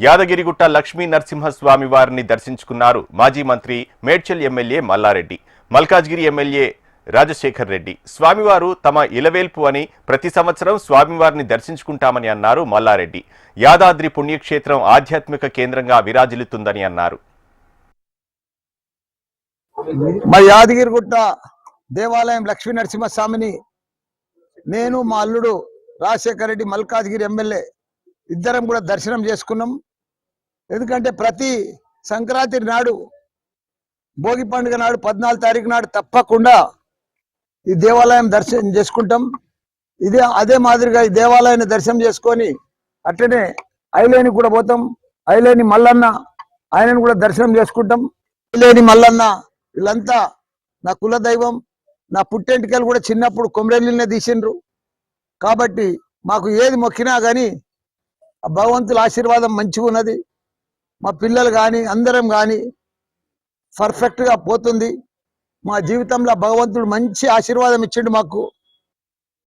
యాదగిరిగుట్ట లక్ష్మీ నరసింహస్వామి వారిని దర్శించుకున్నారు మాజీ మంత్రి మేడ్చల్ ఎమ్మెల్యే మల్లారెడ్డి. మల్కాజ్గిరి ఎమ్మెల్యే రాజశేఖర్ రెడ్డి స్వామివారు తమ ఇలవేల్పు అని ప్రతి సంవత్సరం స్వామివారిని దర్శించుకుంటామని అన్నారు మల్లారెడ్డి. యాదాద్రి పుణ్యక్షేత్రం ఆధ్యాత్మిక కేంద్రంగా విరాజిల్లుతుందని అన్నారు. మా యాదగిరిగుట్ట దేవాలయం లక్ష్మీ నరసింహస్వామిని నేను మా అల్లుడు రాజశేఖర్ రెడ్డి మల్కాజ్గిరి ఎమ్మెల్యే ఇద్దరం కూడా దర్శనం చేసుకున్నాం. ఎందుకంటే ప్రతి సంక్రాంతి నాడు భోగి పండుగ నాడు 14 తారీఖు నాడు తప్పకుండా ఈ దేవాలయం దర్శనం చేసుకుంటాం. అదే మాదిరిగా ఈ దేవాలయాన్ని దర్శనం చేసుకొని అట్లనే ఐలేని కూడా పోతాం. ఐలేని మల్లన్న ఆయనను కూడా దర్శనం చేసుకుంటాం. ఐలేని మల్లన్న వీళ్ళంతా నా కుల దైవం. నా పుట్టెంటికలు కూడా చిన్నప్పుడు కొమరెల్లినే తీసిండ్రు. కాబట్టి మాకు ఏది మొక్కినా కానీ ఆ భగవంతుల ఆశీర్వాదం మంచిగా ఉన్నది. మా పిల్లలు కానీ అందరం కానీ పర్ఫెక్ట్గా పోతుంది. మా జీవితంలో భగవంతుడు మంచి ఆశీర్వాదం ఇచ్చిండు మాకు.